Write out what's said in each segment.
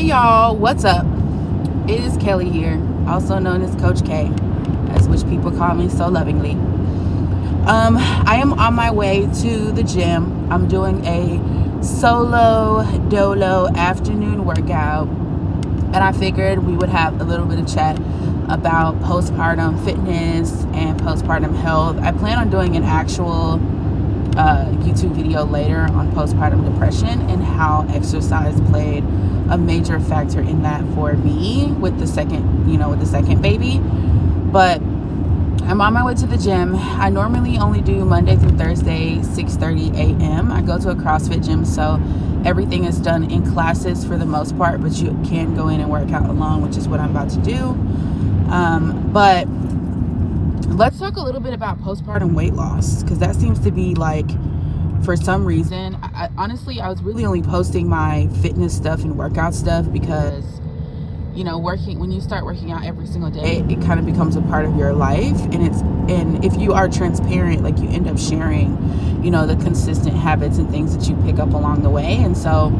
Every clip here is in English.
Hey y'all, what's up? It is Kelly here, also known as Coach K, as which people call me so lovingly. I am on my way to the gym. I'm doing a solo dolo afternoon workout, and I figured we would have a little bit of chat about postpartum fitness and postpartum health. I plan on doing an actual YouTube video later on postpartum depression and how exercise played a major factor in that for me with the second baby. But I'm on my way to the gym. I normally only do Monday through Thursday, 6:30 a.m. I go to a CrossFit gym, so everything is done in classes for the most part, but you can go in and work out alone, which is what I'm about to do. But let's talk a little bit about postpartum weight loss, because that seems to be like, for some reason, honestly, I was really only posting my fitness stuff and workout stuff because, when you start working out every single day, it kind of becomes a part of your life. And if you are transparent, like, you end up sharing, the consistent habits and things that you pick up along the way. And so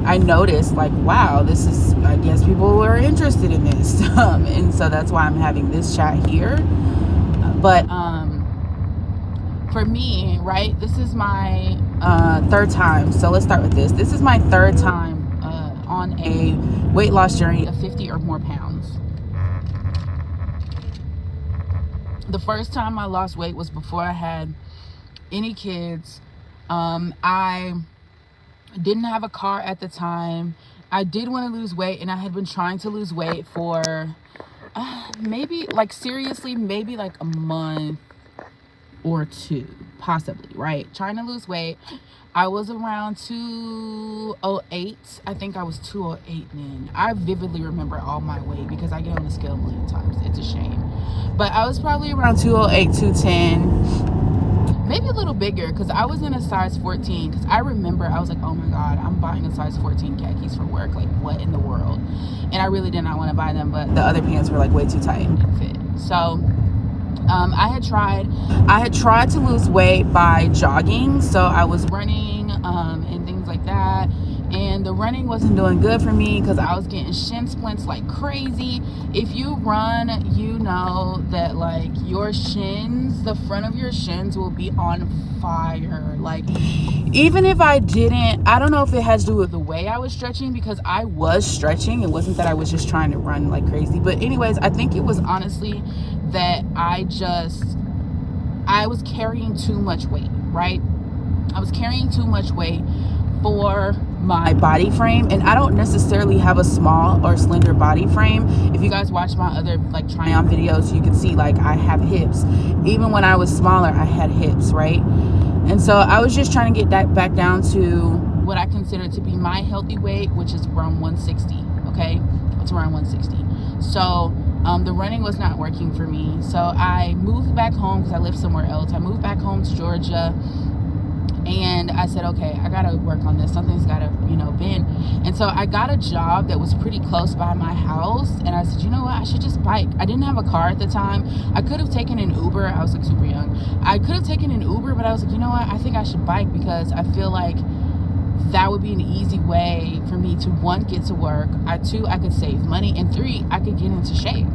I noticed, like, wow, I guess people are interested in this. And so that's why I'm having this chat here. But for me, right, this is my third time. So let's start with this. This is my third time on a weight loss journey of 50 or more pounds. The first time I lost weight was before I had any kids. I didn't have a car at the time. I did want to lose weight, and I had been trying to lose weight for maybe like a month or two, possibly, right? Trying to lose weight. I was around 208. I think I was 208 then. I vividly remember all my weight because I get on the scale a million times. It's a shame. But I was probably around 208, 210. Maybe a little bigger, because I was in a size 14. Because I remember I was like, oh my God, I'm buying a size 14 khakis for work. Like, what in the world? And I really did not want to buy them, but the other pants were like way too tight and didn't fit. So I had tried to lose weight by jogging. So I was running and things like that. And the running wasn't doing good for me because I was getting shin splints like crazy. If you run, you know that, like, your shins, the front of your shins will be on fire. Like, even if I don't know if it has to do with the way I was stretching, because I was stretching. It wasn't that I was just trying to run like crazy. But anyways, I think it was honestly that I was carrying too much weight, right? I was carrying too much weight for my body frame, and I don't necessarily have a small or slender body frame. If you guys watch my other like try on videos, you can see, like, I have hips. Even when I was smaller, I had hips, right? And so I was just trying to get that back down to what I consider to be my healthy weight, which is around 160. Okay, it's around 160. So the running was not working for me, so I moved back home because I lived somewhere else. I moved back home to Georgia. And I said, okay, I got to work on this. Something's got to, bend. And so I got a job that was pretty close by my house. And I said, you know what? I should just bike. I didn't have a car at the time. I could have taken an Uber. I was like super young. I could have taken an Uber, but I was like, you know what? I think I should bike because I feel like that would be an easy way for me to, one, get to work. Two, I could save money. And three, I could get into shape.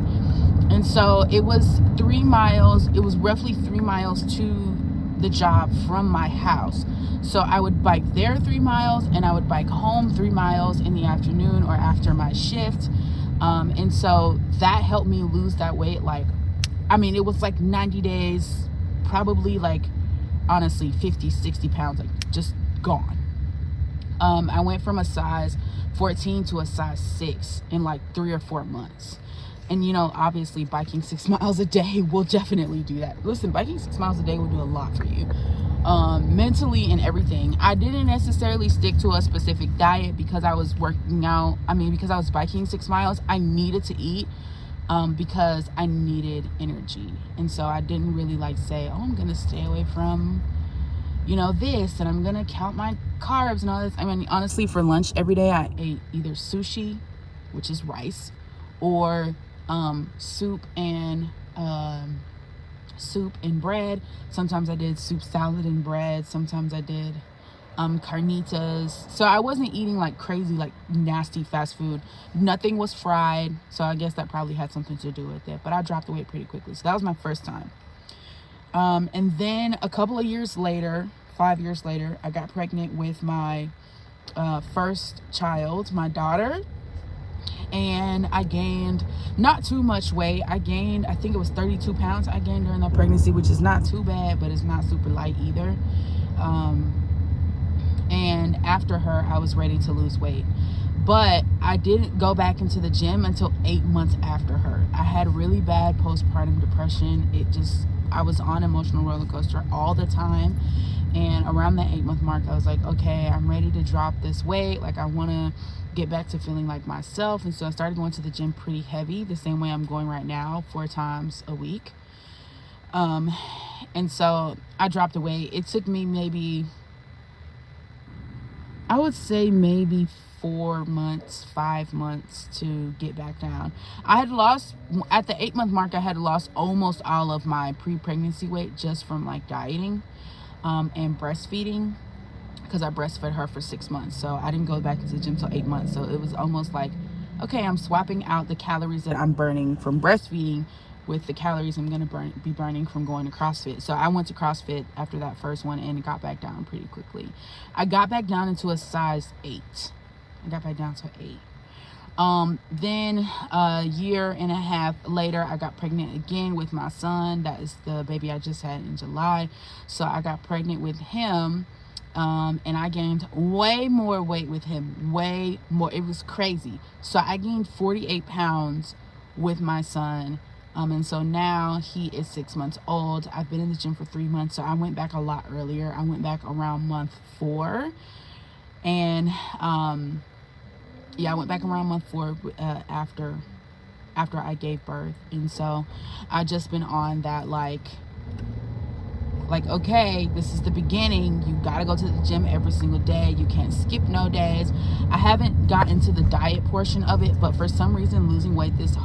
And so it was 3 miles. It was roughly 3 miles to the job from my house. So I would bike there 3 miles, and I would bike home 3 miles in the afternoon or after my shift. And so that helped me lose that weight. It was like 90 days, probably, like, honestly, 50, 60 pounds, like, just gone. I went from a size 14 to a size 6 in like 3 or 4 months. And, obviously biking 6 miles a day will definitely do that. Listen, biking 6 miles a day will do a lot for you, mentally and everything. I didn't necessarily stick to a specific diet because I was working out. Because I was biking 6 miles, I needed to eat because I needed energy. And so I didn't really say, oh, I'm going to stay away from, this, and I'm going to count my carbs and all this. Honestly, for lunch every day, I ate either sushi, which is rice, or soup and bread. Sometimes I did soup, salad, and bread. Sometimes I did carnitas. So I wasn't eating like crazy, like nasty fast food. Nothing was fried. So I guess that probably had something to do with it. But I dropped the weight pretty quickly. So that was my first time. And then a couple of years later, 5 years later, I got pregnant with my first child, my daughter. And I gained not too much weight. I think it was 32 pounds I gained during that pregnancy, which is not too bad, but it's not super light either. And after her, I was ready to lose weight. But I didn't go back into the gym until 8 months after her. I had really bad postpartum depression. I was on emotional roller coaster all the time. And around that 8 month mark, I was like, okay, I'm ready to drop this weight. Like, I want to get back to feeling like myself. And so I started going to the gym pretty heavy, the same way I'm going right now, 4 times a week. And so I dropped the weight. It took me maybe 4 months, 5 months to get back down. I had lost, at the 8 month mark, I had lost almost all of my pre-pregnancy weight just from like dieting and breastfeeding, because I breastfed her for 6 months. So I didn't go back into the gym till 8 months. So it was almost like, okay, I'm swapping out the calories that I'm burning from breastfeeding with the calories I'm going to be burning from going to CrossFit. So I went to CrossFit after that first one and got back down pretty quickly. I got back down into a size 8. I got back down to 8. Then a year and a half later, I got pregnant again with my son. That is the baby I just had in July. So I got pregnant with him. And I gained way more weight with him, way more. It was crazy. So I gained 48 pounds with my son. And so now he is 6 months old. I've been in the gym for 3 months. So I went back a lot earlier. I went back around month 4. And, I went back around month 4, after I gave birth. And so I just been on that, like, okay, this is the beginning. You gotta go to the gym every single day. You can't skip no days. I haven't got into the diet portion of it, but for some reason losing weight this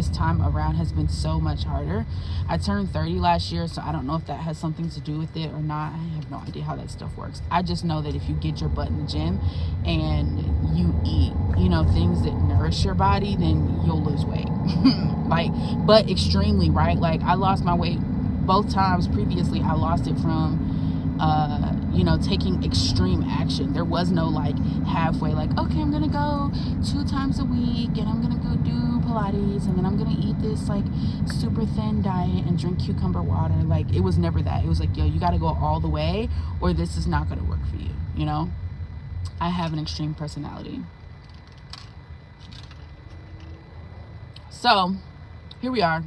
time around has been so much harder. I turned 30 last year, so I don't know if that has something to do with it or not. I have no idea how that stuff works. I just know that if you get your butt in the gym and you eat, things that nourish your body, then you'll lose weight. But extremely, right? Like, I lost my weight both times previously. I lost it from taking extreme action. There was no like halfway, like, okay, I'm gonna go 2 times a week and I'm gonna go do Pilates and then I'm gonna eat this like super thin diet and drink cucumber water. Like, it was never that. It was like, yo, you gotta go all the way or this is not gonna work for you. I have an extreme personality. So here we are.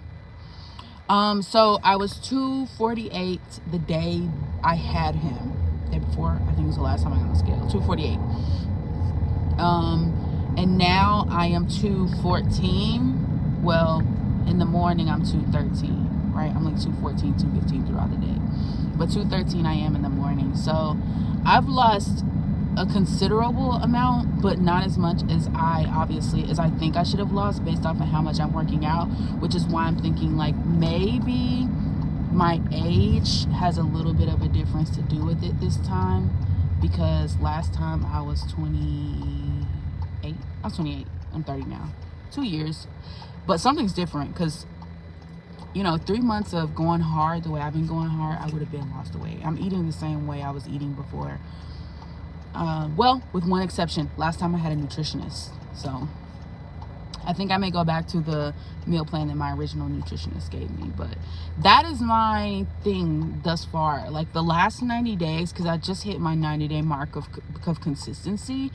So I was 248 the day I had him. The day before, I think it was the last time I got on the scale. 248. And now I am 214. Well, in the morning I'm 213, right? I'm like 214, 215 throughout the day. But 213 I am in the morning. So I've lost a considerable amount, but not as much as I think I should have lost based off of how much I'm working out, which is why I'm thinking like maybe my age has a little bit of a difference to do with it this time, because last time I was 28. I was 28. I'm 30 now. 2 years. But something's different because 3 months of going hard the way I've been going hard, I would have been lost the weight. I'm eating the same way I was eating before. Well, with one exception. Last time I had a nutritionist. So I think I may go back to the meal plan that my original nutritionist gave me. But that is my thing thus far. Like the last 90 days, because I just hit my 90-day mark of consistency.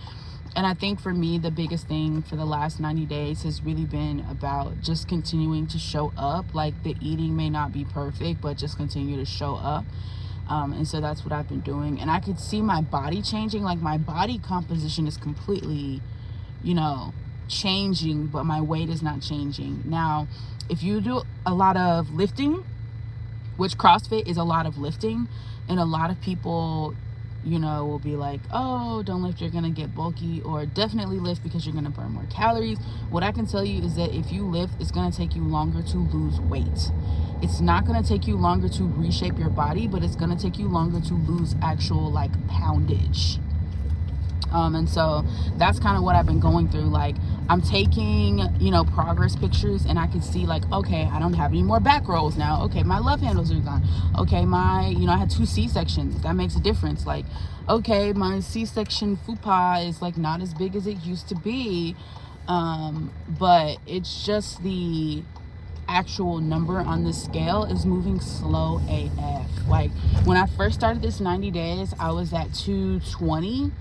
And I think for me, the biggest thing for the last 90 days has really been about just continuing to show up. Like, the eating may not be perfect, but just continue to show up. And so that's what I've been doing. And I could see my body changing. Like, my body composition is completely, changing, but my weight is not changing. Now, if you do a lot of lifting, which CrossFit is a lot of lifting, and a lot of people, will be like, oh, don't lift, you're gonna get bulky, or definitely lift because you're gonna burn more calories. What I can tell you is that if you lift, it's gonna take you longer to lose weight. It's not gonna take you longer to reshape your body, but it's gonna take you longer to lose actual like poundage. And so that's kind of what I've been going through. Like, I'm taking, progress pictures, and I can see like, okay, I don't have any more back rolls now. Okay, my love handles are gone. Okay, I had 2 C-sections. That makes a difference. Like, okay, my C-section fupa is like not as big as it used to be. But it's just the actual number on the scale is moving slow AF. Like, when I first started this 90 days, I was at 220.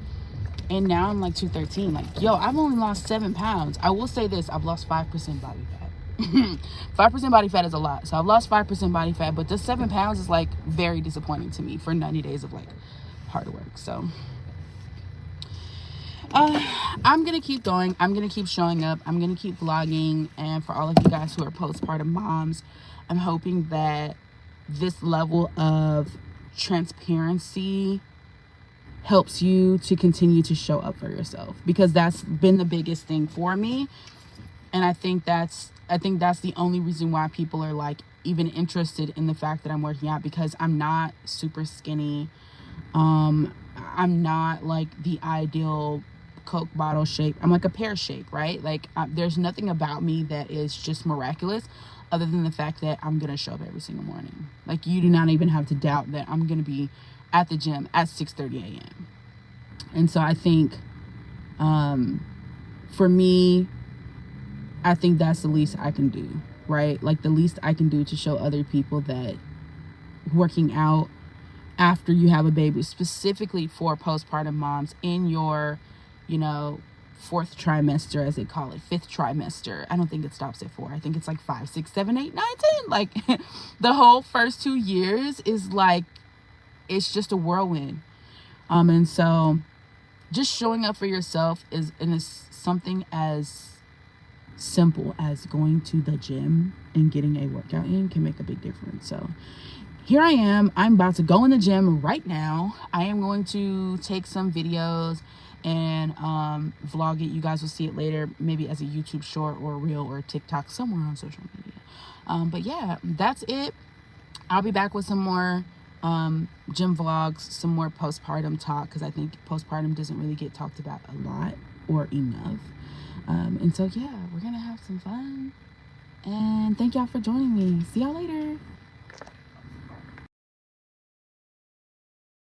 And now I'm like 213. Like, yo, I've only lost 7 pounds. I will say this, I've lost 5% body fat. 5% body fat is a lot. So I've lost 5% body fat, but this 7 pounds is like very disappointing to me for 90 days of like hard work. So I'm gonna keep going. I'm gonna keep showing up. I'm gonna keep vlogging. And for all of you guys who are postpartum moms, I'm hoping that this level of transparency helps you to continue to show up for yourself, because that's been the biggest thing for me. And I think that's the only reason why people are like even interested in the fact that I'm working out, because I'm not super skinny. I'm not like the ideal Coke bottle shape. I'm like a pear shape, right? Like, there's nothing about me that is just miraculous, other than the fact that I'm gonna show up every single morning. Like, you do not even have to doubt that I'm gonna be at the gym at 6:30 a.m. And so I think, for me, I think that's the least I can do, right? Like, the least I can do to show other people that working out after you have a baby, specifically for postpartum moms in your, 4th trimester, as they call it, 5th trimester. I don't think it stops at 4. I think it's like 5, 6, 7, 8, 9, 10. Like, the whole first 2 years is like, it's just a whirlwind. And so just showing up for yourself is something as simple as going to the gym and getting a workout in can make a big difference. So here I am. I'm about to go in the gym right now. I am going to take some videos and vlog it. You guys will see it later, maybe as a YouTube short or a reel or a TikTok, somewhere on social media. But yeah, that's it. I'll be back with some more gym vlogs, some more postpartum talk, because I think postpartum doesn't really get talked about a lot or enough. And so yeah, we're gonna have some fun, and thank y'all for joining me. See y'all later.